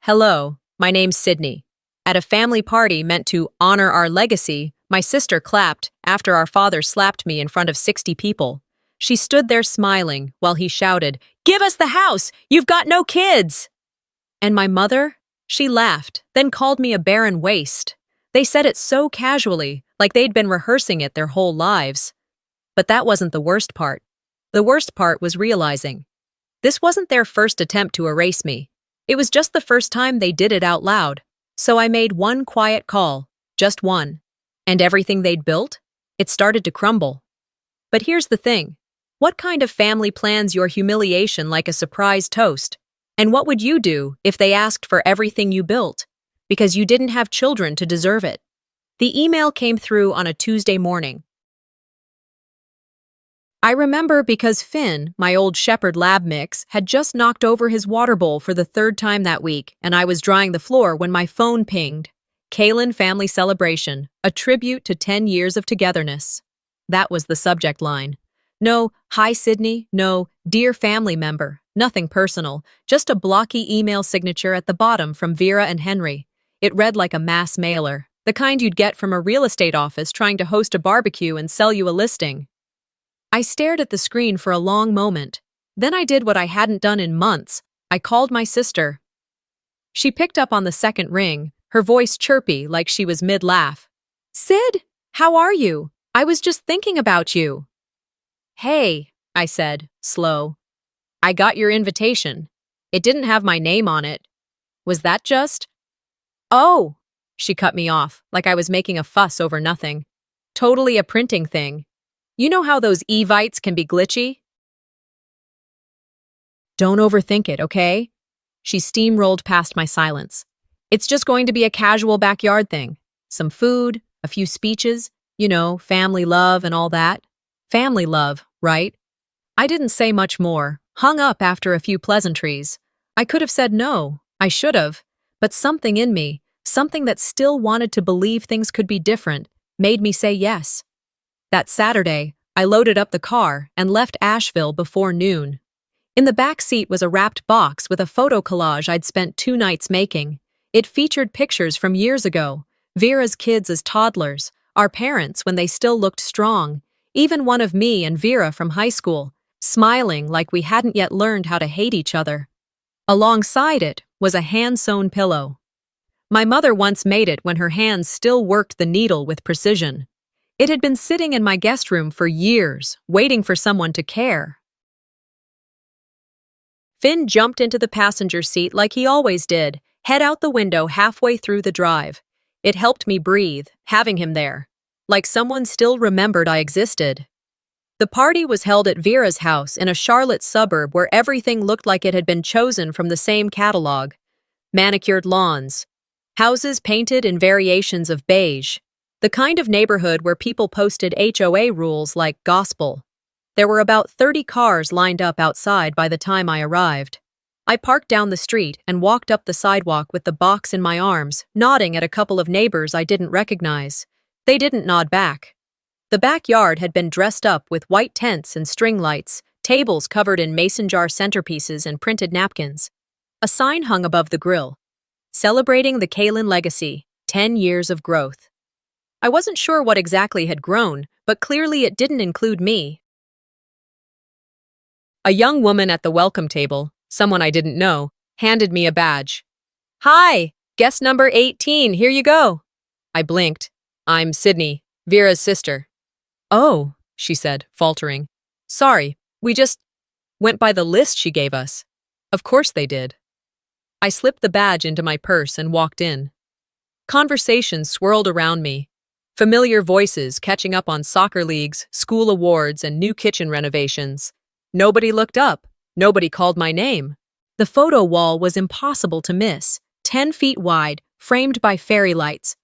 Hello, my name's Sydney. At a family party meant to honor our legacy, my sister clapped after our father slapped me in front of 60 people. She stood there smiling while he shouted, "Give us the house! You've got no kids!" And my mother? She laughed, then called me a barren waste. They said it so casually, like they'd been rehearsing it their whole lives. But that wasn't the worst part. The worst part was realizing this wasn't their first attempt to erase me. It was just the first time they did it out loud. So I made one quiet call, just one. And everything they'd built? It started to crumble. But here's the thing. What kind of family plans your humiliation like a surprise toast? And what would you do if they asked for everything you built? Because you didn't have children to deserve it. The email came through on a Tuesday morning. I remember because Finn, my old Shepherd Lab mix, had just knocked over his water bowl for the third time that week, and I was drying the floor when my phone pinged. Kaylin Family Celebration, a tribute to 10 years of togetherness. That was the subject line. No, "Hi Sydney," no, "Dear family member," nothing personal, just a blocky email signature at the bottom from Vera and Henry. It read like a mass mailer, the kind you'd get from a real estate office trying to host a barbecue and sell you a listing. I stared at the screen for a long moment. Then I did what I hadn't done in months. I called my sister. She picked up on the second ring, her voice chirpy like she was mid-laugh. "Sid, how are you? I was just thinking about you." "Hey," I said, slow. "I got your invitation. It didn't have my name on it. Was that just—" "Oh," she cut me off, like I was making a fuss over nothing. "Totally a printing thing. You know how those Evites can be glitchy?" "Don't overthink it, okay?" She steamrolled past my silence. "It's just going to be a casual backyard thing. Some food, a few speeches, family love and all that." Family love, right? I didn't say much more, hung up after a few pleasantries. I could have said no, I should have, but something in me, something that still wanted to believe things could be different, made me say yes. That Saturday, I loaded up the car and left Asheville before noon. In the back seat was a wrapped box with a photo collage I'd spent 2 nights making. It featured pictures from years ago, Vera's kids as toddlers, our parents when they still looked strong, even one of me and Vera from high school, smiling like we hadn't yet learned how to hate each other. Alongside it was a hand-sewn pillow. My mother once made it when her hands still worked the needle with precision. It had been sitting in my guest room for years, waiting for someone to care. Finn jumped into the passenger seat like he always did, head out the window halfway through the drive. It helped me breathe, having him there, like someone still remembered I existed. The party was held at Vera's house in a Charlotte suburb where everything looked like it had been chosen from the same catalog. Manicured lawns, houses painted in variations of beige, the kind of neighborhood where people posted HOA rules like gospel. There were about 30 cars lined up outside by the time I arrived. I parked down the street and walked up the sidewalk with the box in my arms, nodding at a couple of neighbors I didn't recognize. They didn't nod back. The backyard had been dressed up with white tents and string lights, tables covered in mason jar centerpieces and printed napkins. A sign hung above the grill, celebrating the Kaylin legacy, 10 years of growth. I wasn't sure what exactly had grown, but clearly it didn't include me. A young woman at the welcome table, someone I didn't know, handed me a badge. "Hi, guest number 18, here you go." I blinked. "I'm Sydney, Vera's sister." "Oh," she said, faltering. "Sorry, we just went by the list she gave us." Of course they did. I slipped the badge into my purse and walked in. Conversations swirled around me. Familiar voices catching up on soccer leagues, school awards, and new kitchen renovations. Nobody looked up. Nobody called my name. The photo wall was impossible to miss, 10 feet wide, framed by fairy lights.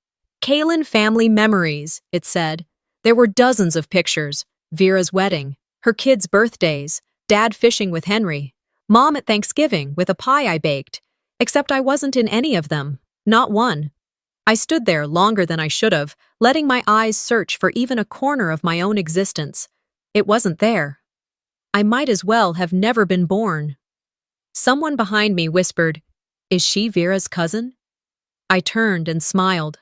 "Kaylin Family Memories," it said. There were dozens of pictures. Vera's wedding, her kids' birthdays, Dad fishing with Henry, Mom at Thanksgiving with a pie I baked. Except I wasn't in any of them. Not one. I stood there longer than I should have, letting my eyes search for even a corner of my own existence. It wasn't there. I might as well have never been born. Someone behind me whispered, Is she Vera's cousin? I turned and smiled.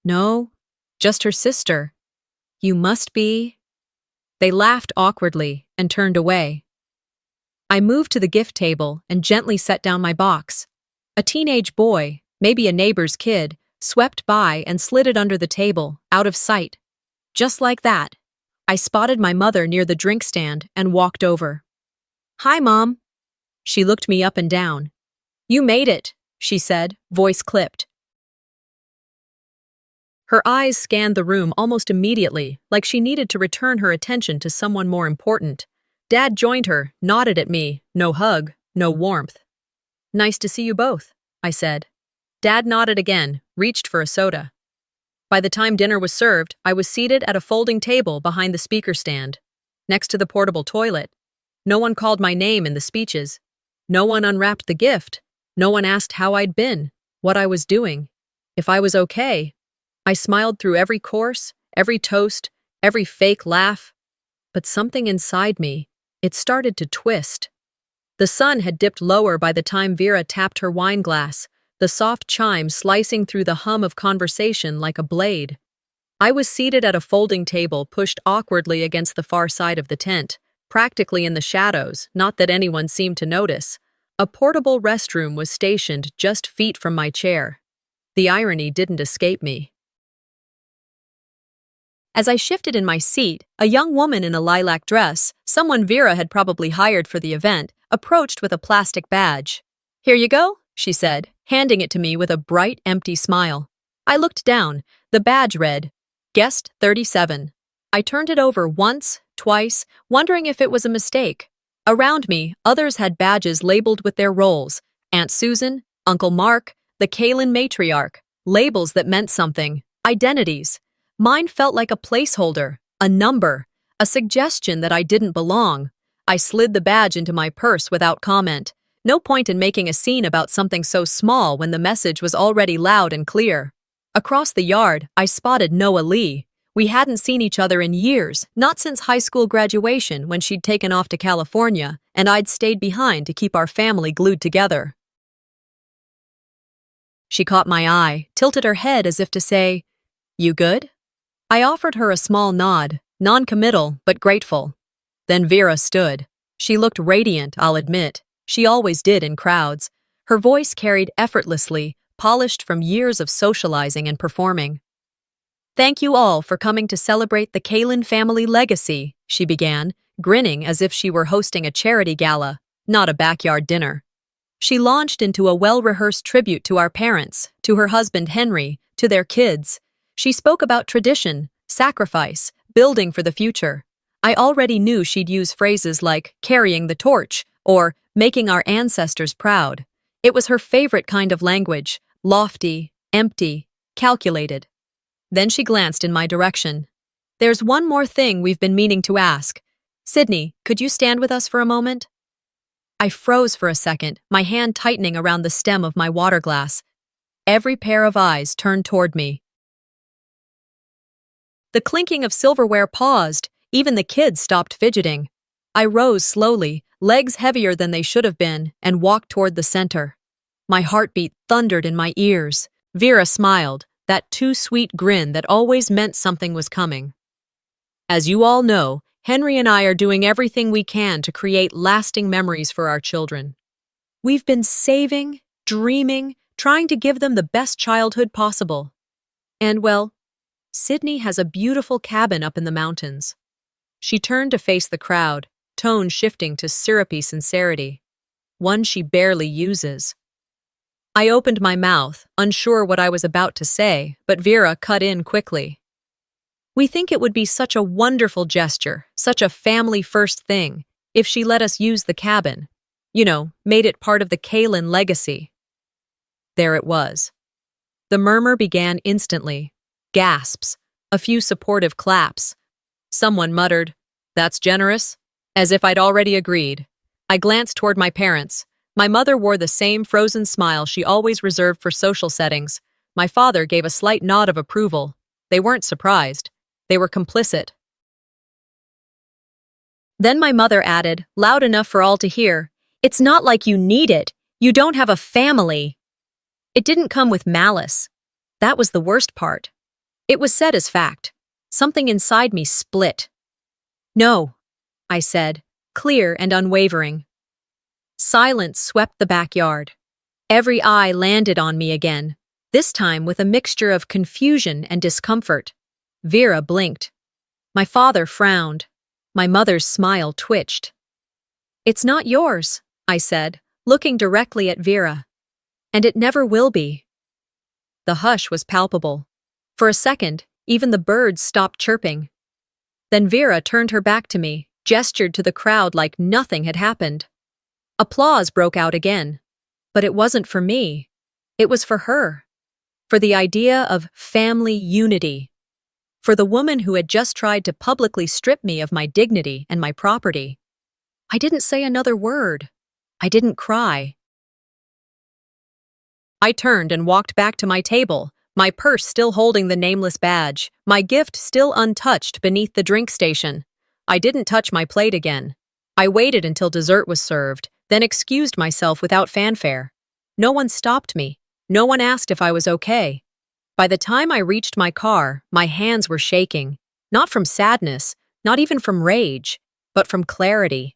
No, just her sister. You must be. They laughed awkwardly and turned away. I moved to the gift table and gently set down my box. A teenage boy, maybe a neighbor's kid, swept by and slid it under the table, out of sight. Just like that, I spotted my mother near the drink stand and walked over. Hi, Mom. She looked me up and down. You made it, she said, voice clipped. Her eyes scanned the room almost immediately, like she needed to return her attention to someone more important. Dad joined her, nodded at me, no hug, no warmth. Nice to see you both, I said. Dad nodded again, reached for a soda. By the time dinner was served, I was seated at a folding table behind the speaker stand, next to the portable toilet. No one called my name in the speeches. No one unwrapped the gift. No one asked how I'd been, what I was doing, if I was okay. I smiled through every course, every toast, every fake laugh. But something inside me, it started to twist. The sun had dipped lower by the time Vera tapped her wine glass, the soft chime slicing through the hum of conversation like a blade. I was seated at a folding table pushed awkwardly against the far side of the tent, practically in the shadows, not that anyone seemed to notice. A portable restroom was stationed just feet from my chair. The irony didn't escape me. As I shifted in my seat, a young woman in a lilac dress, someone Vera had probably hired for the event, approached with a plastic badge. Here you go, she said, handing it to me with a bright, empty smile. I looked down. The badge read, Guest 37. I turned it over once, twice, wondering if it was a mistake. Around me, others had badges labeled with their roles. Aunt Susan, Uncle Mark, the Kalin matriarch, labels that meant something, identities. Mine felt like a placeholder, a number, a suggestion that I didn't belong. I slid the badge into my purse without comment. No point in making a scene about something so small when the message was already loud and clear. Across the yard, I spotted Noah Lee. We hadn't seen each other in years, not since high school graduation when she'd taken off to California, and I'd stayed behind to keep our family glued together. She caught my eye, tilted her head as if to say, You good? I offered her a small nod, non-committal but grateful. Then Vera stood. She looked radiant, I'll admit. She always did in crowds. Her voice carried effortlessly, polished from years of socializing and performing. Thank you all for coming to celebrate the Kalin family legacy, she began, grinning as if she were hosting a charity gala, not a backyard dinner. She launched into a well-rehearsed tribute to our parents, to her husband Henry, to their kids. She spoke about tradition, sacrifice, building for the future. I already knew she'd use phrases like carrying the torch or making our ancestors proud. It was her favorite kind of language, lofty, empty, calculated. Then she glanced in my direction. There's one more thing we've been meaning to ask. Sydney, could you stand with us for a moment? I froze for a second, my hand tightening around the stem of my water glass. Every pair of eyes turned toward me. The clinking of silverware paused. Even the kids stopped fidgeting. I rose slowly, legs heavier than they should have been, and walked toward the center. My heartbeat thundered in my ears. Vera smiled, that too-sweet grin that always meant something was coming. As you all know, Henry and I are doing everything we can to create lasting memories for our children. We've been saving, dreaming, trying to give them the best childhood possible. And, well, Sydney has a beautiful cabin up in the mountains. She turned to face the crowd, tone shifting to syrupy sincerity. One she barely uses. I opened my mouth, unsure what I was about to say, but Vera cut in quickly. We think it would be such a wonderful gesture, such a family-first thing, if she let us use the cabin. You know, made it part of the Kalin legacy. There it was. The murmur began instantly. Gasps, a few supportive claps. Someone muttered, "That's generous," as if I'd already agreed. I glanced toward my parents. My mother wore the same frozen smile she always reserved for social settings. My father gave a slight nod of approval. They weren't surprised. They were complicit. Then my mother added, loud enough for all to hear, "It's not like you need it. You don't have a family. It didn't come with malice. That was the worst part. It was said as fact. Something inside me split. No, I said, clear and unwavering. Silence swept the backyard. Every eye landed on me again, this time with a mixture of confusion and discomfort. Vera blinked. My father frowned. My mother's smile twitched. It's not yours, I said, looking directly at Vera. And it never will be. The hush was palpable. For a second, even the birds stopped chirping. Then Vera turned her back to me, gestured to the crowd like nothing had happened. Applause broke out again. But it wasn't for me. It was for her. For the idea of family unity. For the woman who had just tried to publicly strip me of my dignity and my property. I didn't say another word. I didn't cry. I turned and walked back to my table, my purse still holding the nameless badge, my gift still untouched beneath the drink station. I didn't touch my plate again. I waited until dessert was served, then excused myself without fanfare. No one stopped me. No one asked if I was okay. By the time I reached my car, my hands were shaking. Not from sadness, not even from rage, but from clarity.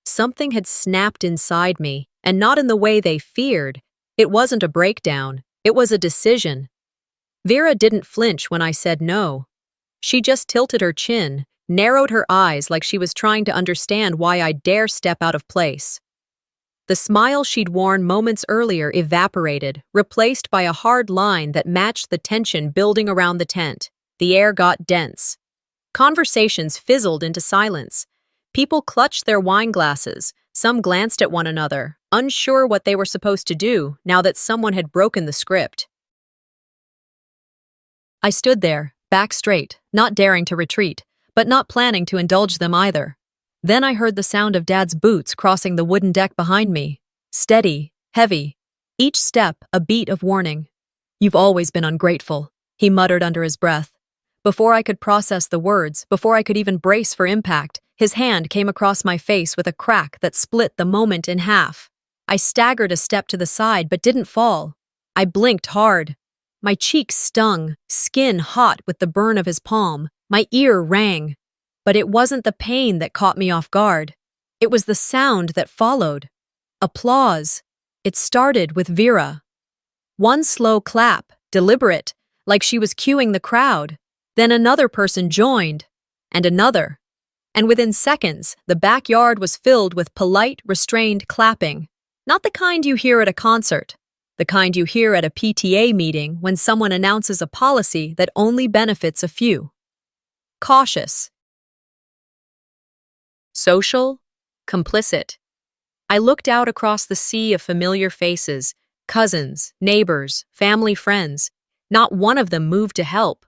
Something had snapped inside me, and not in the way they feared. It wasn't a breakdown. It was a decision. Vera didn't flinch when I said no. She just tilted her chin, narrowed her eyes like she was trying to understand why I dare step out of place. The smile she'd worn moments earlier evaporated, replaced by a hard line that matched the tension building around the tent. The air got dense. Conversations fizzled into silence. People clutched their wine glasses. Some glanced at one another, unsure what they were supposed to do now that someone had broken the script. I stood there, back straight, not daring to retreat, but not planning to indulge them either. Then I heard the sound of Dad's boots crossing the wooden deck behind me. Steady, heavy, each step a beat of warning. You've always been ungrateful, he muttered under his breath. Before I could process the words, before I could even brace for impact, his hand came across my face with a crack that split the moment in half. I staggered a step to the side but didn't fall. I blinked hard. My cheeks stung, skin hot with the burn of his palm. My ear rang. But it wasn't the pain that caught me off guard. It was the sound that followed. Applause. It started with Vera. One slow clap, deliberate, like she was cueing the crowd. Then another person joined, and another. And within seconds, the backyard was filled with polite, restrained clapping. Not the kind you hear at a concert. The kind you hear at a PTA meeting when someone announces a policy that only benefits a few. Cautious. Social, complicit. I looked out across the sea of familiar faces, cousins, neighbors, family friends. Not one of them moved to help.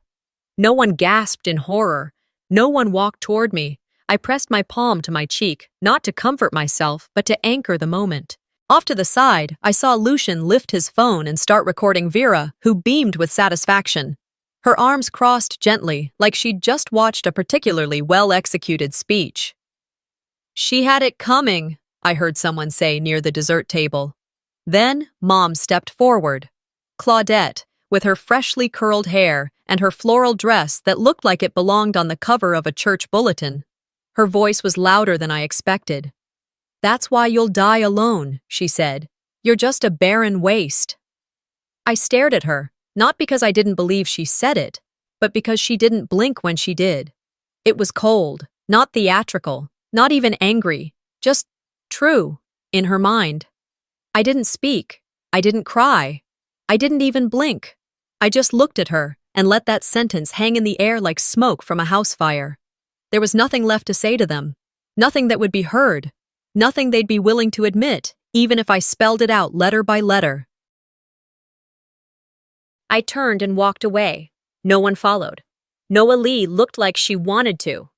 No one gasped in horror. No one walked toward me. I pressed my palm to my cheek, not to comfort myself, but to anchor the moment. Off to the side, I saw Lucian lift his phone and start recording Vera, who beamed with satisfaction. Her arms crossed gently, like she'd just watched a particularly well-executed speech. She had it coming, I heard someone say near the dessert table. Then, Mom stepped forward. Claudette, with her freshly curled hair and her floral dress that looked like it belonged on the cover of a church bulletin. Her voice was louder than I expected. That's why you'll die alone, she said. You're just a barren waste. I stared at her, not because I didn't believe she said it, but because she didn't blink when she did. It was cold, not theatrical, not even angry, just true, in her mind. I didn't speak. I didn't cry. I didn't even blink. I just looked at her and let that sentence hang in the air like smoke from a house fire. There was nothing left to say to them, nothing that would be heard, nothing they'd be willing to admit, even if I spelled it out letter by letter. I turned and walked away. No one followed. Noah Lee looked like she wanted to.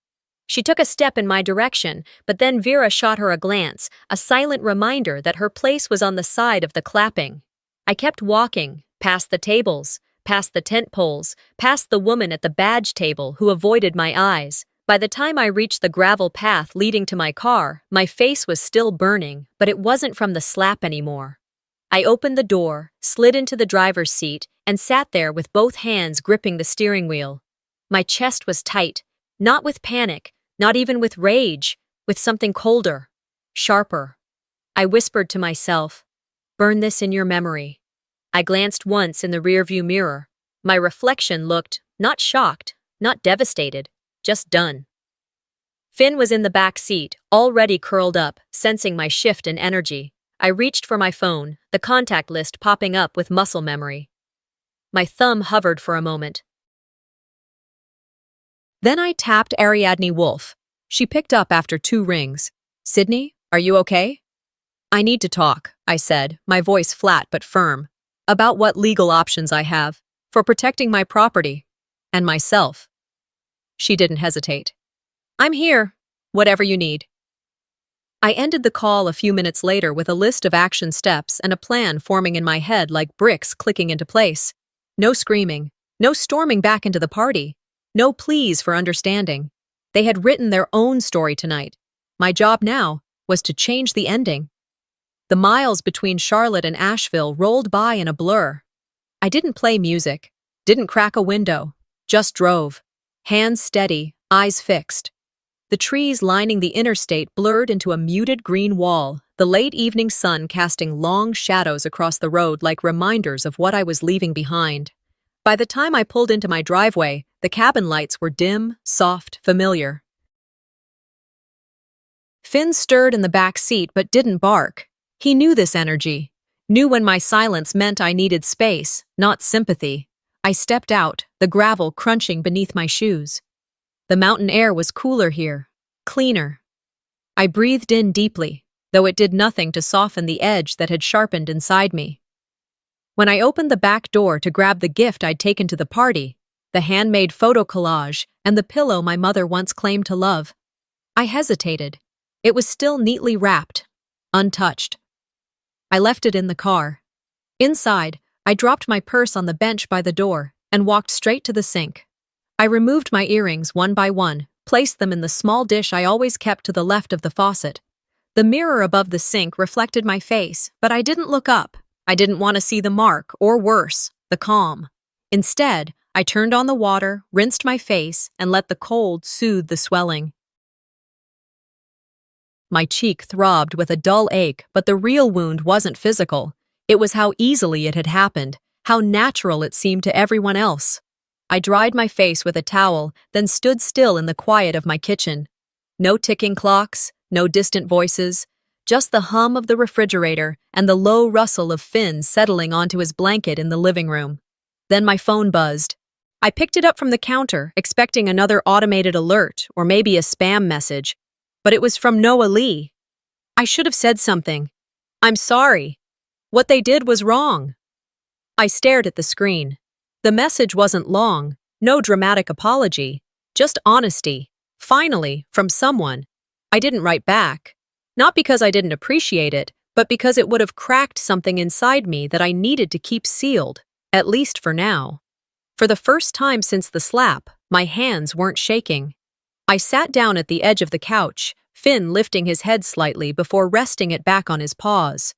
She took a step in my direction, but then Vera shot her a glance, a silent reminder that her place was on the side of the clapping. I kept walking, past the tables, past the tent poles, past the woman at the badge table who avoided my eyes. By the time I reached the gravel path leading to my car, my face was still burning, but it wasn't from the slap anymore. I opened the door, slid into the driver's seat, and sat there with both hands gripping the steering wheel. My chest was tight, not with panic, not even with rage, with something colder, sharper. I whispered to myself, "Burn this in your memory." I glanced once in the rearview mirror. My reflection looked not shocked, not devastated, just done. Finn was in the back seat, already curled up, sensing my shift in energy. I reached for my phone, the contact list popping up with muscle memory. My thumb hovered for a moment. Then I tapped Ariadne Wolf. She picked up after 2 rings. "Sydney, are you okay?" "I need to talk," I said, my voice flat but firm, "about what legal options I have for protecting my property and myself." She didn't hesitate. "I'm here, whatever you need." I ended the call a few minutes later with a list of action steps and a plan forming in my head like bricks clicking into place. No screaming, no storming back into the party, no pleas for understanding. They had written their own story tonight. My job now was to change the ending. The miles between Charlotte and Asheville rolled by in a blur. I didn't play music, didn't crack a window, just drove. Hands steady, eyes fixed. The trees lining the interstate blurred into a muted green wall, the late evening sun casting long shadows across the road like reminders of what I was leaving behind. By the time I pulled into my driveway, the cabin lights were dim, soft, familiar. Finn stirred in the back seat but didn't bark. He knew this energy, knew when my silence meant I needed space, not sympathy. I stepped out, the gravel crunching beneath my shoes. The mountain air was cooler here, cleaner. I breathed in deeply, though it did nothing to soften the edge that had sharpened inside me. When I opened the back door to grab the gift I'd taken to the party, the handmade photo collage and the pillow my mother once claimed to love, I hesitated. It was still neatly wrapped, untouched. I left it in the car. Inside, I dropped my purse on the bench by the door and walked straight to the sink. I removed my earrings one by one, placed them in the small dish I always kept to the left of the faucet. The mirror above the sink reflected my face, but I didn't look up. I didn't want to see the mark, or worse, the calm. Instead, I turned on the water, rinsed my face, and let the cold soothe the swelling. My cheek throbbed with a dull ache, but the real wound wasn't physical. It was how easily it had happened, how natural it seemed to everyone else. I dried my face with a towel, then stood still in the quiet of my kitchen. No ticking clocks, no distant voices, just the hum of the refrigerator and the low rustle of Finn settling onto his blanket in the living room. Then my phone buzzed. I picked it up from the counter, expecting another automated alert or maybe a spam message, but it was from Noah Lee. I should have said something. "I'm sorry. What they did was wrong." I stared at the screen. The message wasn't long, no dramatic apology, just honesty, finally, from someone. I didn't write back. Not because I didn't appreciate it, but because it would have cracked something inside me that I needed to keep sealed, at least for now. For the first time since the slap, my hands weren't shaking. I sat down at the edge of the couch, Finn lifting his head slightly before resting it back on his paws.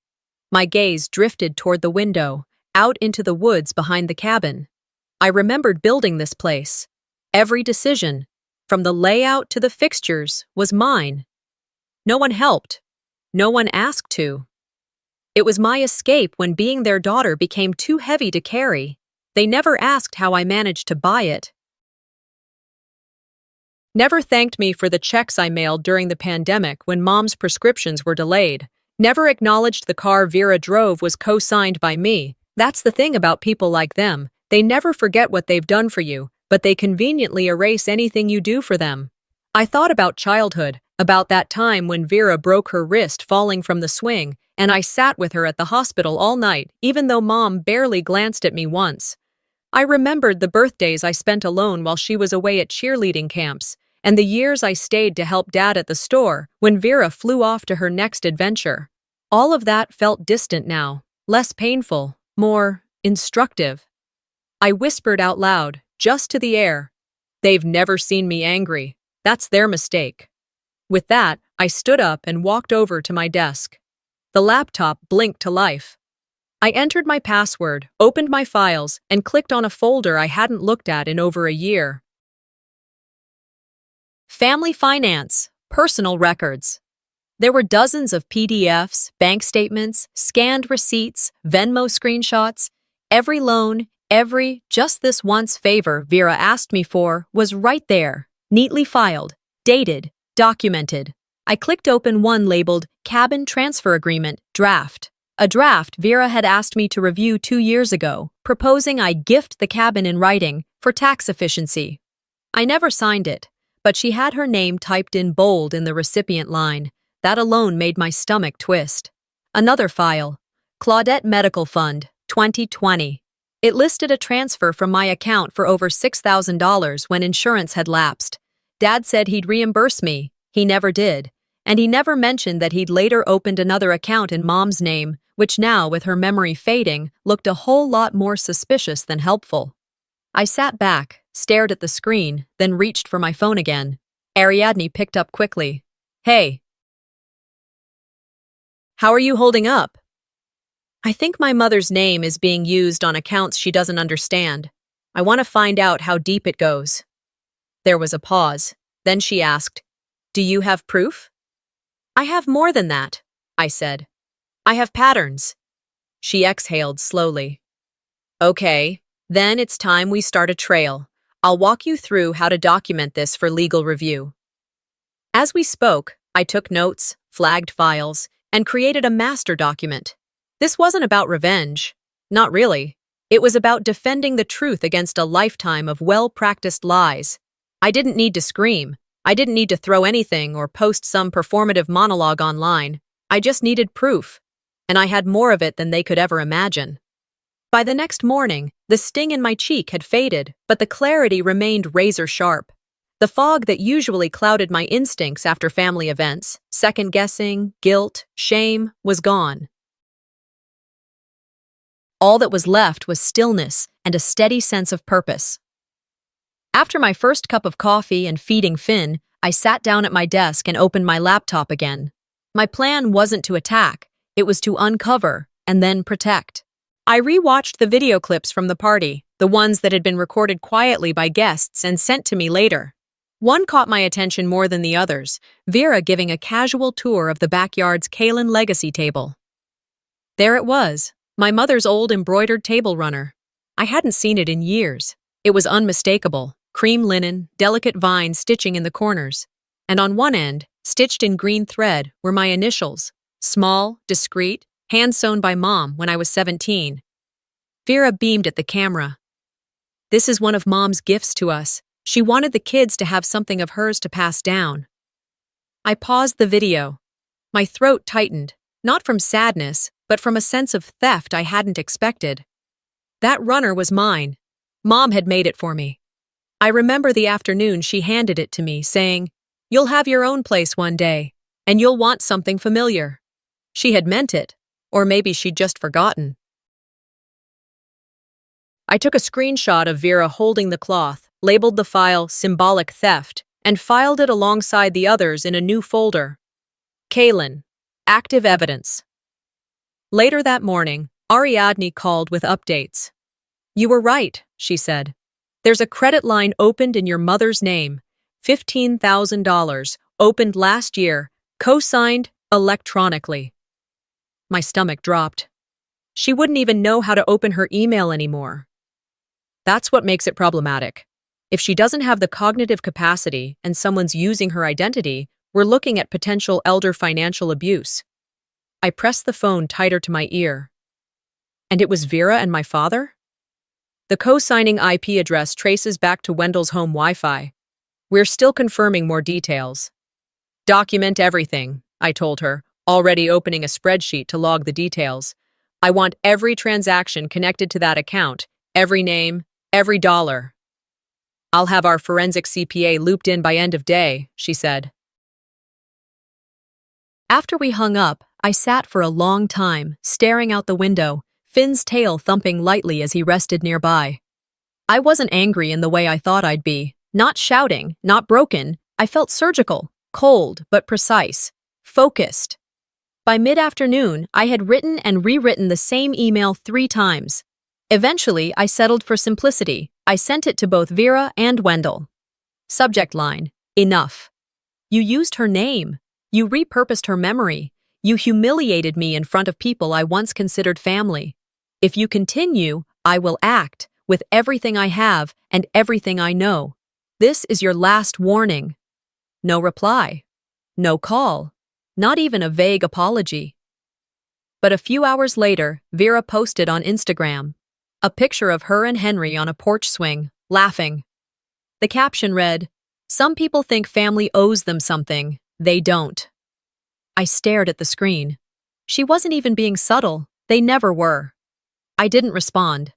My gaze drifted toward the window, out into the woods behind the cabin. I remembered building this place. Every decision, from the layout to the fixtures, was mine. No one helped. No one asked to. It was my escape when being their daughter became too heavy to carry. They never asked how I managed to buy it. Never thanked me for the checks I mailed during the pandemic when Mom's prescriptions were delayed. Never acknowledged the car Vera drove was co-signed by me. That's the thing about people like them. They never forget what they've done for you, but they conveniently erase anything you do for them. I thought about childhood, about that time when Vera broke her wrist falling from the swing, and I sat with her at the hospital all night, even though Mom barely glanced at me once. I remembered the birthdays I spent alone while she was away at cheerleading camps, and the years I stayed to help Dad at the store when Vera flew off to her next adventure. All of that felt distant now, less painful, more instructive. I whispered out loud, just to the air, "They've never seen me angry. That's their mistake." With that, I stood up and walked over to my desk. The laptop blinked to life. I entered my password, opened my files, and clicked on a folder I hadn't looked at in over a year. Family finance, personal records. There were dozens of PDFs, bank statements, scanned receipts, Venmo screenshots. Every loan, every just this once favor Vera asked me for was right there, neatly filed, dated, documented. I clicked open one labeled Cabin Transfer Agreement, Draft. A draft Vera had asked me to review 2 years ago, proposing I gift the cabin in writing for tax efficiency. I never signed it, but she had her name typed in bold in the recipient line. That alone made my stomach twist. Another file, Claudette Medical Fund, 2020. It listed a transfer from my account for over $6,000 when insurance had lapsed. Dad said he'd reimburse me. He never did. And he never mentioned that he'd later opened another account in Mom's name, which now, with her memory fading, looked a whole lot more suspicious than helpful. I sat back, stared at the screen, then reached for my phone again. Ariadne picked up quickly. Hey. How are you holding up? I think my mother's name is being used on accounts she doesn't understand. I want to find out how deep it goes. There was a pause. Then she asked, Do you have proof? I have more than that, I said. I have patterns. She exhaled slowly. Okay, then it's time we start a trail. I'll walk you through how to document this for legal review. As we spoke, I took notes, flagged files, and created a master document. This wasn't about revenge. Not really. It was about defending the truth against a lifetime of well-practiced lies. I didn't need to scream. I didn't need to throw anything or post some performative monologue online. I just needed proof. And I had more of it than they could ever imagine. By the next morning, the sting in my cheek had faded, but the clarity remained razor-sharp. The fog that usually clouded my instincts after family events, second-guessing, guilt, shame, was gone. All that was left was stillness and a steady sense of purpose. After my first cup of coffee and feeding Finn, I sat down at my desk and opened my laptop again. My plan wasn't to attack. It was to uncover and then protect. I rewatched the video clips from the party, the ones that had been recorded quietly by guests and sent to me later. One caught my attention more than the others, Vera giving a casual tour of the backyard's Kaylin legacy table. There it was, my mother's old embroidered table runner. I hadn't seen it in years. It was unmistakable, cream linen, delicate vine stitching in the corners. And on one end, stitched in green thread, were my initials. Small, discreet, hand-sewn by Mom when I was 17. Vera beamed at the camera. This is one of Mom's gifts to us. She wanted the kids to have something of hers to pass down. I paused the video. My throat tightened, not from sadness, but from a sense of theft I hadn't expected. That runner was mine. Mom had made it for me. I remember the afternoon she handed it to me, saying, You'll have your own place one day, and you'll want something familiar. She had meant it, or maybe she'd just forgotten. I took a screenshot of Vera holding the cloth, labeled the file Symbolic Theft, and filed it alongside the others in a new folder. Kaylin, Active Evidence. Later that morning, Ariadne called with updates. You were right, she said. There's a credit line opened in your mother's name. $15,000, opened last year, co-signed electronically. My stomach dropped. She wouldn't even know how to open her email anymore. That's what makes it problematic. If she doesn't have the cognitive capacity and someone's using her identity, we're looking at potential elder financial abuse. I pressed the phone tighter to my ear. And it was Vera and my father? The co-signing IP address traces back to Wendell's home Wi-Fi. We're still confirming more details. Document everything, I told her, already opening a spreadsheet to log the details. I want every transaction connected to that account, every name, every dollar. I'll have our forensic CPA looped in by end of day, she said. After we hung up, I sat for a long time, staring out the window, Finn's tail thumping lightly as he rested nearby. I wasn't angry in the way I thought I'd be. Not shouting, not broken. I felt surgical, cold but precise, focused. By mid-afternoon, I had written and rewritten the same email 3 times. Eventually, I settled for simplicity. I sent it to both Vera and Wendell. Subject line: enough. You used her name. You repurposed her memory. You humiliated me in front of people I once considered family. If you continue, I will act with everything I have and everything I know. This is your last warning. No reply. No call. Not even a vague apology. But a few hours later, Vera posted on Instagram a picture of her and Henry on a porch swing, laughing. The caption read, "Some people think family owes them something. They don't." I stared at the screen. She wasn't even being subtle. They never were. I didn't respond.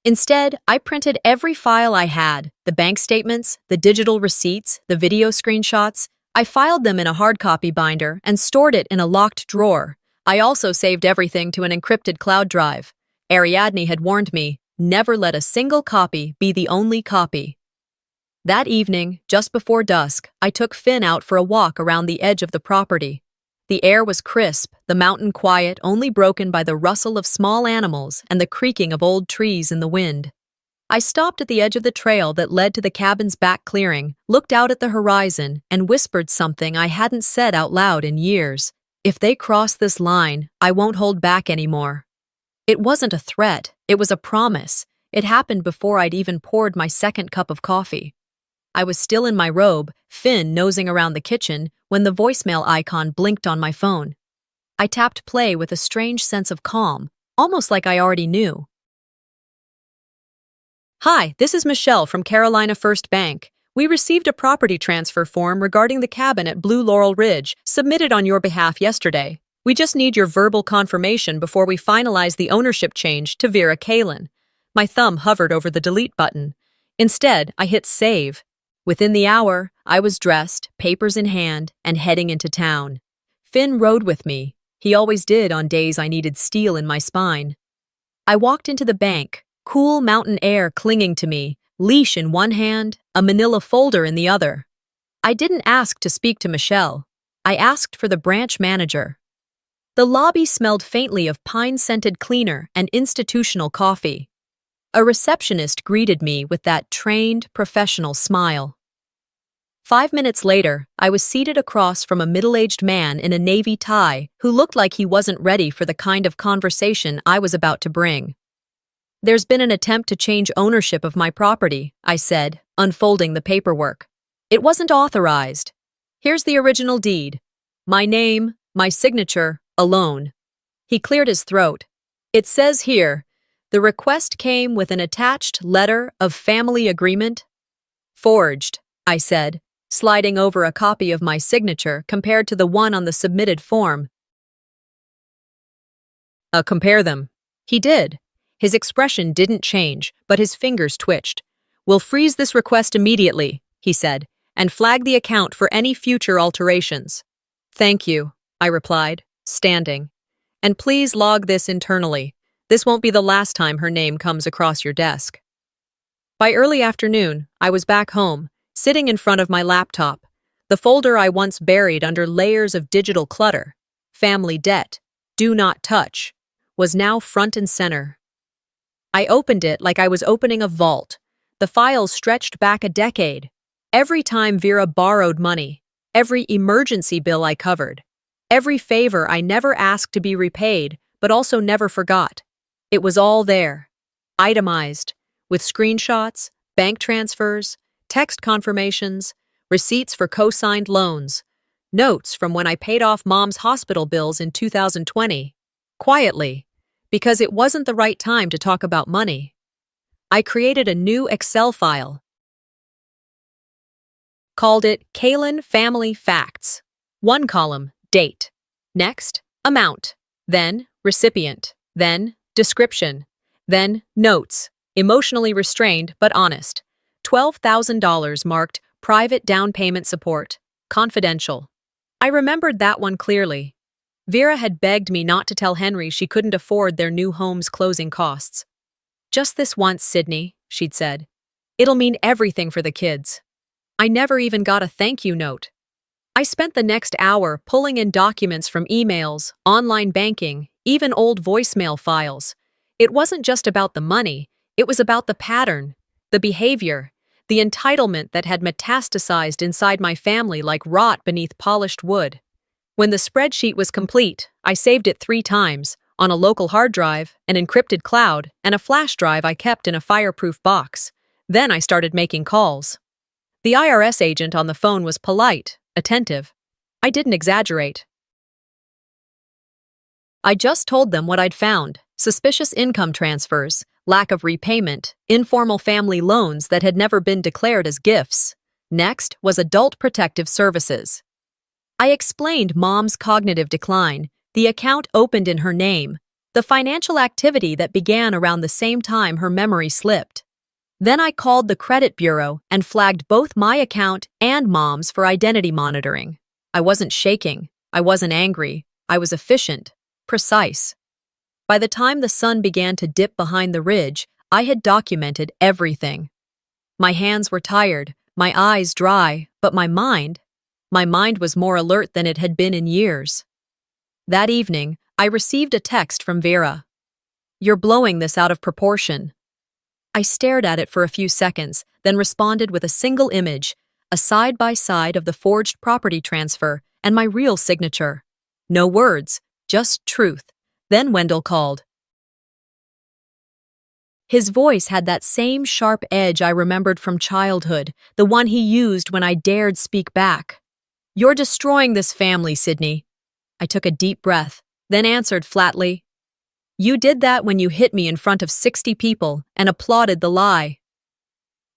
Instead, I printed every file I had, the bank statements, the digital receipts, the video screenshots. I filed them in a hard copy binder and stored it in a locked drawer. I also saved everything to an encrypted cloud drive. Ariadne had warned me, never let a single copy be the only copy. That evening, just before dusk, I took Finn out for a walk around the edge of the property. The air was crisp, the mountain quiet, only broken by the rustle of small animals and the creaking of old trees in the wind. I stopped at the edge of the trail that led to the cabin's back clearing, looked out at the horizon, and whispered something I hadn't said out loud in years. If they cross this line, I won't hold back anymore. It wasn't a threat, it was a promise. It happened before I'd even poured my second cup of coffee. I was still in my robe, Finn nosing around the kitchen, when the voicemail icon blinked on my phone. I tapped play with a strange sense of calm, almost like I already knew. "Hi, this is Michelle from Carolina First Bank. We received a property transfer form regarding the cabin at Blue Laurel Ridge, submitted on your behalf yesterday. We just need your verbal confirmation before we finalize the ownership change to Vera Kalin." My thumb hovered over the delete button. Instead, I hit save. Within the hour, I was dressed, papers in hand, and heading into town. Finn rode with me. He always did on days I needed steel in my spine. I walked into the bank, cool mountain air clinging to me, leash in one hand, a manila folder in the other. I didn't ask to speak to Michelle. I asked for the branch manager. The lobby smelled faintly of pine-scented cleaner and institutional coffee. A receptionist greeted me with that trained, professional smile. 5 minutes later, I was seated across from a middle-aged man in a navy tie who looked like he wasn't ready for the kind of conversation I was about to bring. "There's been an attempt to change ownership of my property," I said, unfolding the paperwork. "It wasn't authorized. Here's the original deed. My name, my signature, alone." He cleared his throat. "It says here, the request came with an attached letter of family agreement." "Forged," I said, sliding over a copy of my signature compared to the one on the submitted form. Compare them." He did. His expression didn't change, but his fingers twitched. "We'll freeze this request immediately," he said, "and flag the account for any future alterations." "Thank you," I replied, standing. "And please log this internally. This won't be the last time her name comes across your desk." By early afternoon, I was back home, sitting in front of my laptop. The folder I once buried under layers of digital clutter, family debt, do not touch, was now front and center. I opened it like I was opening a vault. The files stretched back a decade. Every time Vera borrowed money, every emergency bill I covered, every favor I never asked to be repaid, but also never forgot. It was all there, itemized, with screenshots, bank transfers, text confirmations, receipts for co-signed loans, notes from when I paid off Mom's hospital bills in 2020, quietly, because it wasn't the right time to talk about money. I created a new Excel file, called it Kalin Family Facts. One column, date. Next, amount. Then, recipient. Then, description. Then, notes. Emotionally restrained but honest. $12,000 marked private down payment support. Confidential. I remembered that one clearly. Vera had begged me not to tell Henry she couldn't afford their new home's closing costs. "Just this once, Sydney," she'd said. "It'll mean everything for the kids." I never even got a thank you note. I spent the next hour pulling in documents from emails, online banking, even old voicemail files. It wasn't just about the money, it was about the pattern, the behavior, the entitlement that had metastasized inside my family like rot beneath polished wood. When the spreadsheet was complete, I saved it 3 times, on a local hard drive, an encrypted cloud, and a flash drive I kept in a fireproof box. Then I started making calls. The IRS agent on the phone was polite, attentive. I didn't exaggerate. I just told them what I'd found: suspicious income transfers, lack of repayment, informal family loans that had never been declared as gifts. Next was Adult Protective Services. I explained Mom's cognitive decline, the account opened in her name, the financial activity that began around the same time her memory slipped. Then I called the credit bureau and flagged both my account and Mom's for identity monitoring. I wasn't shaking. I wasn't angry. I was efficient, precise. By the time the sun began to dip behind the ridge, I had documented everything. My hands were tired, my eyes dry, but my mind was more alert than it had been in years. That evening, I received a text from Vera. "You're blowing this out of proportion." I stared at it for a few seconds, then responded with a single image, a side-by-side of the forged property transfer and my real signature. No words, just truth. Then Wendell called. His voice had that same sharp edge I remembered from childhood, the one he used when I dared speak back. "You're destroying this family, Sydney." I took a deep breath, then answered flatly, "You did that when you hit me in front of 60 people and applauded the lie."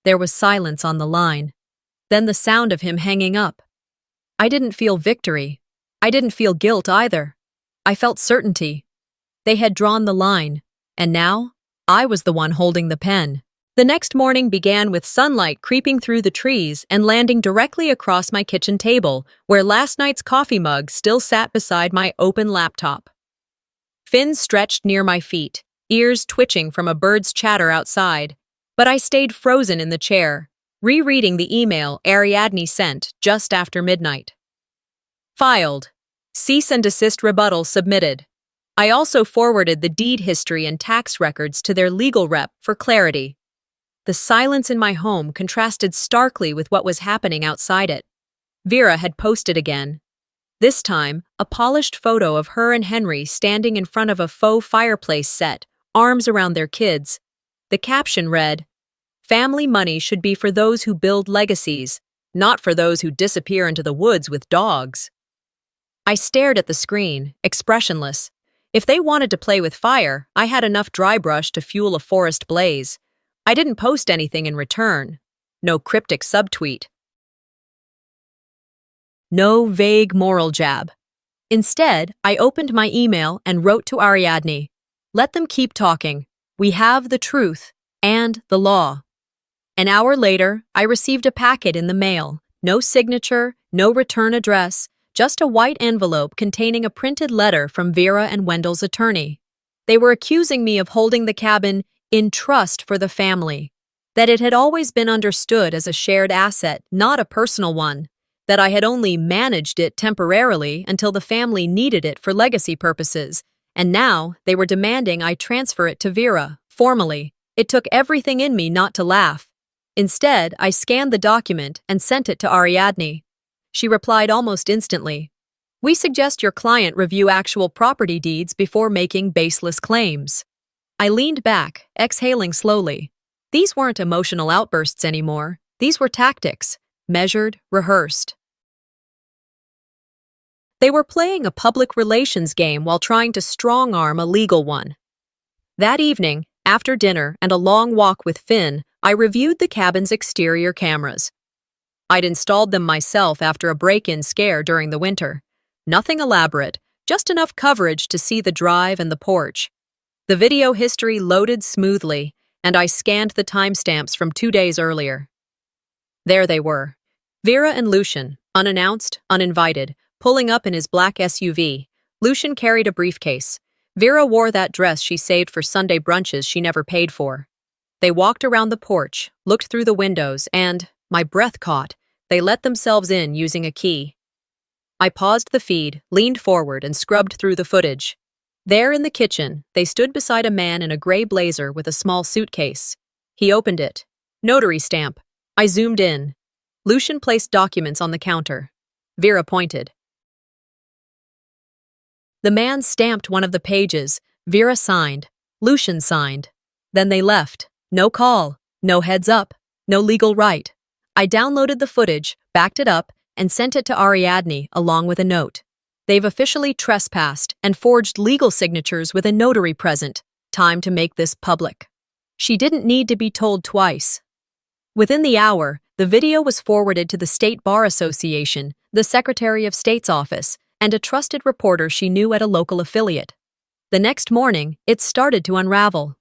There was silence on the line, then the sound of him hanging up. I didn't feel victory. I didn't feel guilt either. I felt certainty. They had drawn the line, and now I was the one holding the pen. The next morning began with sunlight creeping through the trees and landing directly across my kitchen table, where last night's coffee mug still sat beside my open laptop. Finn stretched near my feet, ears twitching from a bird's chatter outside, but I stayed frozen in the chair, rereading the email Ariadne sent just after midnight. Filed. Cease and desist rebuttal submitted. I also forwarded the deed history and tax records to their legal rep for clarity. The silence in my home contrasted starkly with what was happening outside it. Vera had posted again. This time, a polished photo of her and Henry standing in front of a faux fireplace set, arms around their kids. The caption read, "Family money should be for those who build legacies, not for those who disappear into the woods with dogs." I stared at the screen, expressionless. If they wanted to play with fire, I had enough dry brush to fuel a forest blaze. I didn't post anything in return. No cryptic subtweet. No vague moral jab. Instead, I opened my email and wrote to Ariadne, "Let them keep talking. We have the truth and the law." An hour later, I received a packet in the mail. No signature, no return address, just a white envelope containing a printed letter from Vera and Wendell's attorney. They were accusing me of holding the cabin in trust for the family, that it had always been understood as a shared asset, not a personal one, that I had only managed it temporarily until the family needed it for legacy purposes, and now they were demanding I transfer it to Vera, formally. It took everything in me not to laugh. Instead, I scanned the document and sent it to Ariadne. She replied almost instantly, "We suggest your client review actual property deeds before making baseless claims." I leaned back, exhaling slowly. These weren't emotional outbursts anymore. These were tactics, measured, rehearsed. They were playing a public relations game while trying to strong-arm a legal one. That evening, after dinner and a long walk with Finn, I reviewed the cabin's exterior cameras. I'd installed them myself after a break-in scare during the winter. Nothing elaborate, just enough coverage to see the drive and the porch. The video history loaded smoothly, and I scanned the timestamps from 2 days earlier. There they were. Vera and Lucian, unannounced, uninvited, pulling up in his black SUV. Lucian carried a briefcase. Vera wore that dress she saved for Sunday brunches she never paid for. They walked around the porch, looked through the windows, and, my breath caught, they let themselves in using a key. I paused the feed, leaned forward, and scrubbed through the footage. There in the kitchen, they stood beside a man in a gray blazer with a small suitcase. He opened it. Notary stamp. I zoomed in. Lucian placed documents on the counter. Vera pointed. The man stamped one of the pages. Vera signed. Lucian signed. Then they left. No call. No heads up. No legal right. I downloaded the footage, backed it up, and sent it to Ariadne along with a note. They've officially trespassed and forged legal signatures with a notary present. Time to make this public. She didn't need to be told twice. Within the hour, the video was forwarded to the State Bar Association, the Secretary of State's office, and a trusted reporter she knew at a local affiliate. The next morning, it started to unravel.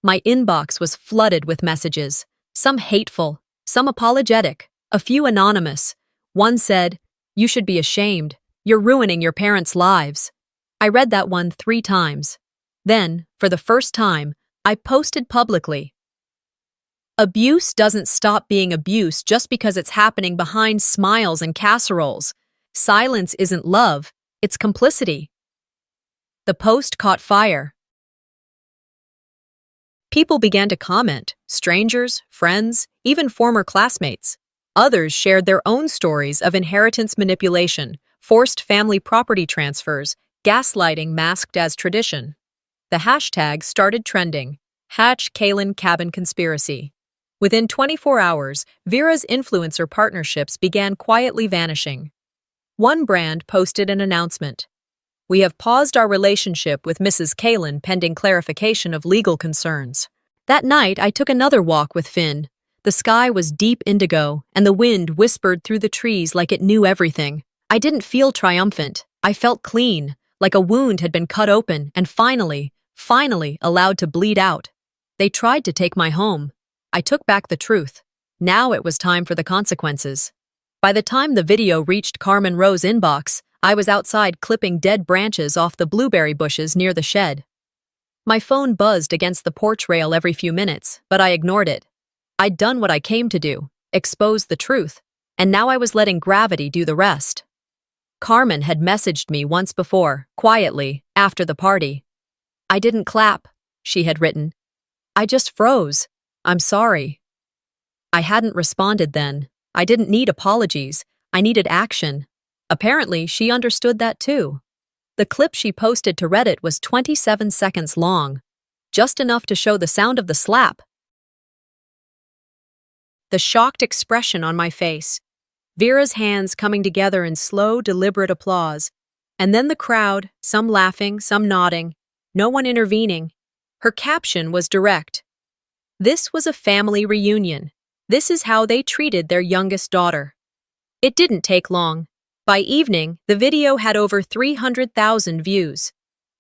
My inbox was flooded with messages, some hateful, some apologetic, a few anonymous. One said, "You should be ashamed. You're ruining your parents' lives." I read that one 3 times. Then, for the first time, I posted publicly. Abuse doesn't stop being abuse just because it's happening behind smiles and casseroles. Silence isn't love, it's complicity. The post caught fire. People began to comment, strangers, friends, even former classmates. Others shared their own stories of inheritance manipulation, forced family property transfers, gaslighting masked as tradition. The hashtag started trending, #KaylinCabinConspiracy. Within 24 hours, Vera's influencer partnerships began quietly vanishing. One brand posted an announcement. "We have paused our relationship with Mrs. Kaylin pending clarification of legal concerns." That night, I took another walk with Finn. The sky was deep indigo, and the wind whispered through the trees like it knew everything. I didn't feel triumphant. I felt clean, like a wound had been cut open and finally allowed to bleed out. They tried to take my home. I took back the truth. Now it was time for the consequences. By the time the video reached Carmen Rowe's inbox, I was outside clipping dead branches off the blueberry bushes near the shed. My phone buzzed against the porch rail every few minutes, but I ignored it. I'd done what I came to do, expose the truth, and now I was letting gravity do the rest. Carmen had messaged me once before, quietly, after the party. "I didn't clap," she had written. "I just froze. I'm sorry." I hadn't responded then. I didn't need apologies. I needed action. Apparently, she understood that too. The clip she posted to Reddit was 27 seconds long, just enough to show the sound of the slap. The shocked expression on my face. Vera's hands coming together in slow, deliberate applause. And then the crowd, some laughing, some nodding, no one intervening. Her caption was direct. This was a family reunion. This is how they treated their youngest daughter. It didn't take long. By evening, the video had over 300,000 views.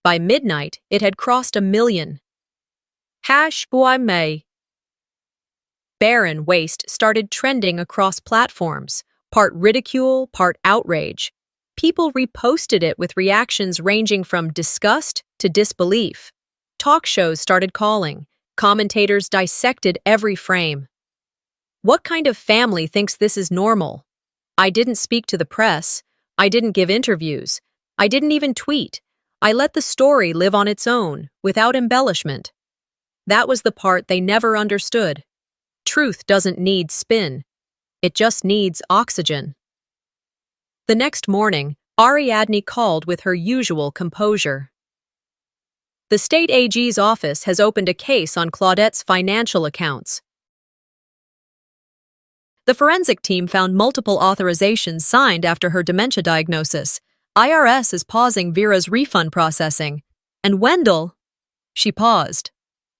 By midnight, it had crossed 1 million. #BoyMay. Barren waste started trending across platforms, part ridicule, part outrage. People reposted it with reactions ranging from disgust to disbelief. Talk shows started calling. Commentators dissected every frame. What kind of family thinks this is normal? I didn't speak to the press. I didn't give interviews. I didn't even tweet. I let the story live on its own, without embellishment. That was the part they never understood. Truth doesn't need spin. It just needs oxygen. The next morning, Ariadne called with her usual composure. The state AG's office has opened a case on Claudette's financial accounts. The forensic team found multiple authorizations signed after her dementia diagnosis. IRS is pausing Vera's refund processing. And Wendell, she paused.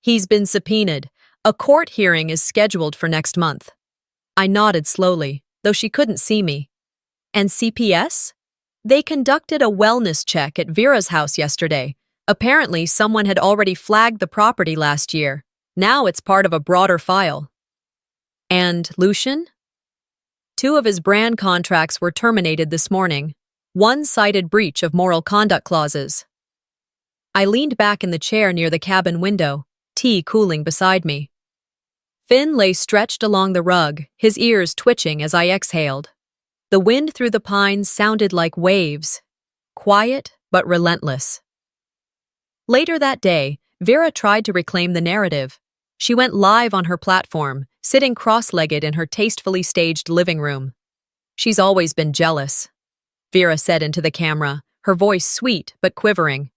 He's been subpoenaed. A court hearing is scheduled for next month. I nodded slowly, though she couldn't see me. And CPS? They conducted a wellness check at Vera's house yesterday. Apparently, someone had already flagged the property last year. Now it's part of a broader file. And Lucian? 2 of his brand contracts were terminated this morning. 1 cited breach of moral conduct clauses. I leaned back in the chair near the cabin window, tea cooling beside me. Finn lay stretched along the rug, his ears twitching as I exhaled. The wind through the pines sounded like waves, quiet but relentless. Later that day, Vera tried to reclaim the narrative. She went live on her platform, sitting cross-legged in her tastefully staged living room. "She's always been jealous," Vera said into the camera, her voice sweet but quivering.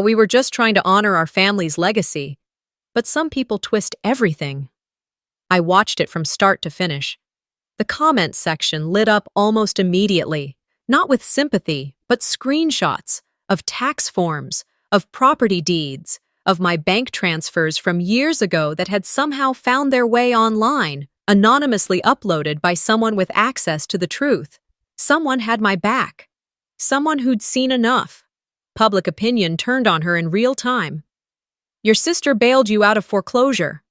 We were just trying to honor our family's legacy, but some people twist everything." I watched it from start to finish. The comments section lit up almost immediately, not with sympathy, but screenshots of tax forms, of property deeds, of my bank transfers from years ago that had somehow found their way online, anonymously uploaded by someone with access to the truth. Someone had my back. Someone who'd seen enough. Public opinion turned on her in real time. "Your sister bailed you out of foreclosure.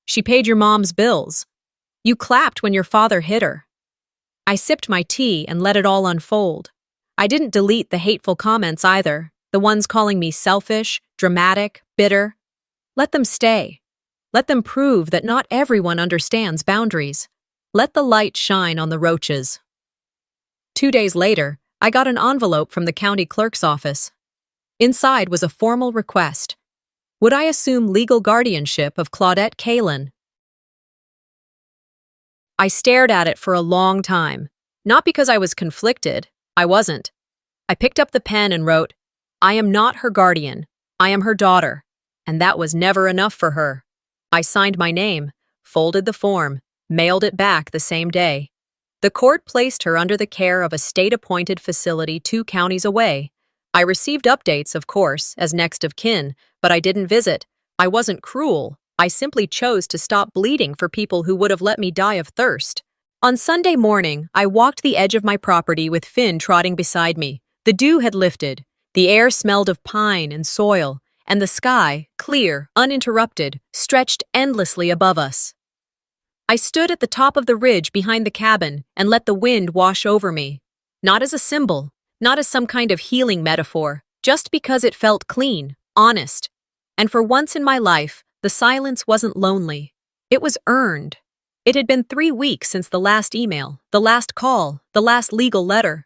She paid your mom's bills. You clapped when your father hit her." I sipped my tea and let it all unfold. I didn't delete the hateful comments either, the ones calling me selfish, dramatic, bitter. Let them stay. Let them prove that not everyone understands boundaries. Let the light shine on the roaches. 2 days later, I got an envelope from the county clerk's office. Inside was a formal request. Would I assume legal guardianship of Claudette Kalin? I stared at it for a long time. Not because I was conflicted. I wasn't. I picked up the pen and wrote, "I am not her guardian. I am her daughter." And that was never enough for her. I signed my name, folded the form, mailed it back the same day. The court placed her under the care of a state-appointed facility 2 counties away. I received updates, of course, as next of kin, but I didn't visit. I wasn't cruel. I simply chose to stop bleeding for people who would have let me die of thirst. On Sunday morning, I walked the edge of my property with Finn trotting beside me. The dew had lifted. The air smelled of pine and soil, and the sky, clear, uninterrupted, stretched endlessly above us. I stood at the top of the ridge behind the cabin and let the wind wash over me. Not as a symbol, not as some kind of healing metaphor, just because it felt clean, honest. And for once in my life, the silence wasn't lonely. It was earned. It had been 3 weeks since the last email, the last call, the last legal letter.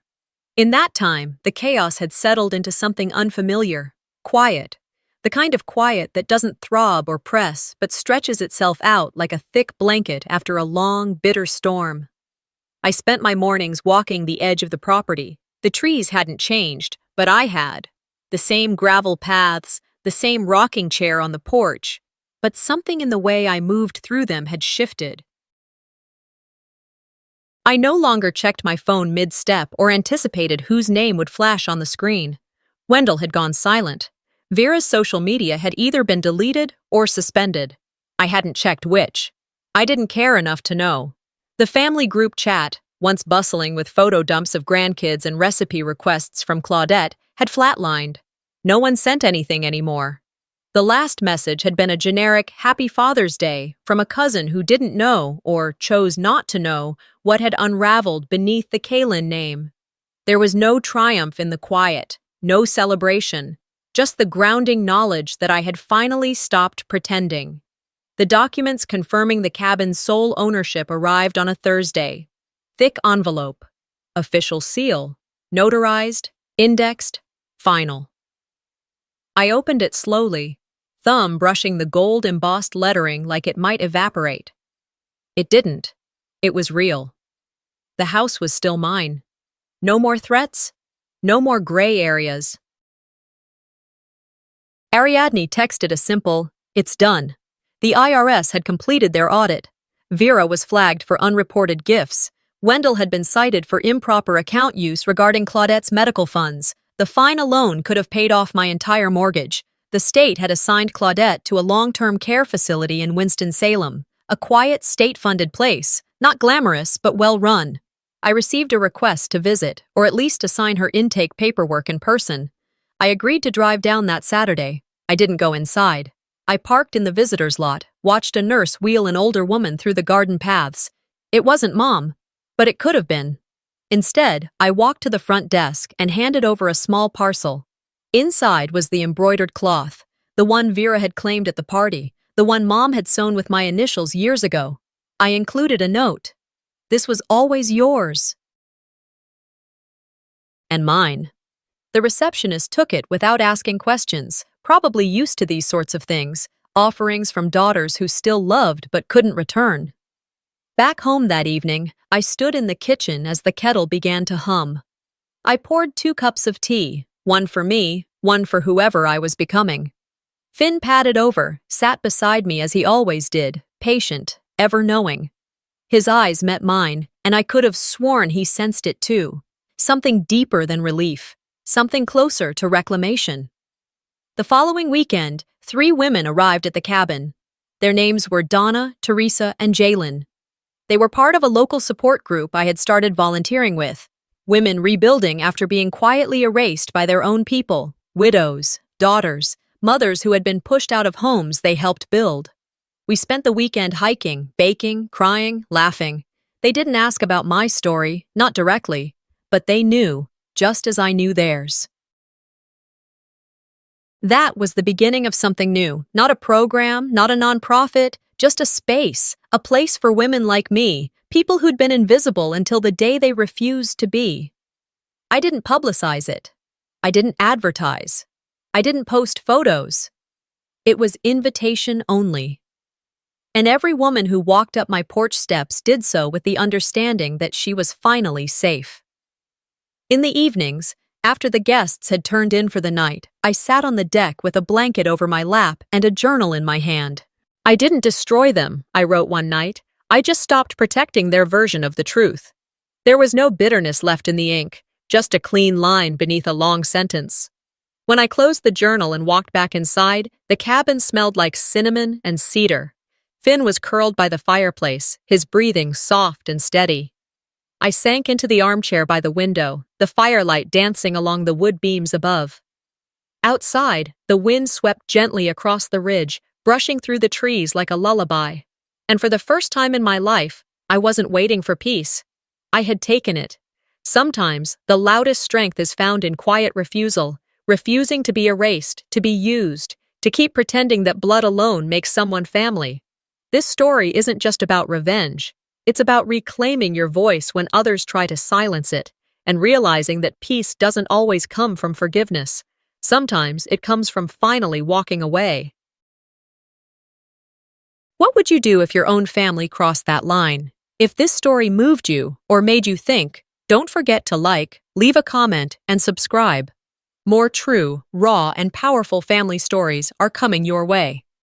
In that time, the chaos had settled into something unfamiliar, quiet. The kind of quiet that doesn't throb or press, but stretches itself out like a thick blanket after a long, bitter storm. I spent my mornings walking the edge of the property. The trees hadn't changed, but I had. The same gravel paths, the same rocking chair on the porch, but something in the way I moved through them had shifted. I no longer checked my phone mid-step or anticipated whose name would flash on the screen. Wendell had gone silent. Vera's social media had either been deleted or suspended. I hadn't checked which. I didn't care enough to know. The family group chat, once bustling with photo dumps of grandkids and recipe requests from Claudette, had flatlined. No one sent anything anymore. The last message had been a generic Happy Father's Day from a cousin who didn't know, or chose not to know, what had unraveled beneath the Kalin name. There was no triumph in the quiet, no celebration, just the grounding knowledge that I had finally stopped pretending. The documents confirming the cabin's sole ownership arrived on a Thursday. Thick envelope, official seal, notarized, indexed, final. I opened it slowly, thumb brushing the gold-embossed lettering like it might evaporate. It didn't. It was real. The house was still mine. No more threats, no more gray areas. Ariadne texted a simple, "It's done." The IRS had completed their audit. Vera was flagged for unreported gifts. Wendell had been cited for improper account use regarding Claudette's medical funds. The fine alone could have paid off my entire mortgage. The state had assigned Claudette to a long-term care facility in Winston-Salem, a quiet, state-funded place, not glamorous, but well-run. I received a request to visit, or at least to sign her intake paperwork in person. I agreed to drive down that Saturday. I didn't go inside. I parked in the visitor's lot, watched a nurse wheel an older woman through the garden paths. It wasn't Mom, but it could have been. Instead, I walked to the front desk and handed over a small parcel. Inside was the embroidered cloth, the one Vera had claimed at the party, the one Mom had sewn with my initials years ago. I included a note. This was always yours. And mine. The receptionist took it without asking questions, probably used to these sorts of things, offerings from daughters who still loved but couldn't return. Back home that evening, I stood in the kitchen as the kettle began to hum. I poured 2 cups of tea, one for me, one for whoever I was becoming. Finn padded over, sat beside me as he always did, patient, ever knowing. His eyes met mine, and I could have sworn he sensed it too. Something deeper than relief, something closer to reclamation. The following weekend, 3 women arrived at the cabin. Their names were Donna, Teresa, and Jalen. They were part of a local support group I had started volunteering with. Women rebuilding after being quietly erased by their own people, widows, daughters, mothers who had been pushed out of homes they helped build. We spent the weekend hiking, baking, crying, laughing. They didn't ask about my story, not directly, but they knew, just as I knew theirs. That was the beginning of something new, not a program, not a nonprofit, just a space, a place for women like me, people who'd been invisible until the day they refused to be. I didn't publicize it. I didn't advertise. I didn't post photos. It was invitation only. And every woman who walked up my porch steps did so with the understanding that she was finally safe. In the evenings, after the guests had turned in for the night, I sat on the deck with a blanket over my lap and a journal in my hand. I didn't destroy them, I wrote one night. I just stopped protecting their version of the truth. There was no bitterness left in the ink, just a clean line beneath a long sentence. When I closed the journal and walked back inside, the cabin smelled like cinnamon and cedar. Finn was curled by the fireplace, his breathing soft and steady. I sank into the armchair by the window, the firelight dancing along the wood beams above. Outside, the wind swept gently across the ridge, brushing through the trees like a lullaby. And for the first time in my life, I wasn't waiting for peace. I had taken it. Sometimes, the loudest strength is found in quiet refusal, refusing to be erased, to be used, to keep pretending that blood alone makes someone family. This story isn't just about revenge. It's about reclaiming your voice when others try to silence it, and realizing that peace doesn't always come from forgiveness. Sometimes it comes from finally walking away. What would you do if your own family crossed that line? If this story moved you or made you think, don't forget to like, leave a comment, and subscribe. More true, raw, and powerful family stories are coming your way.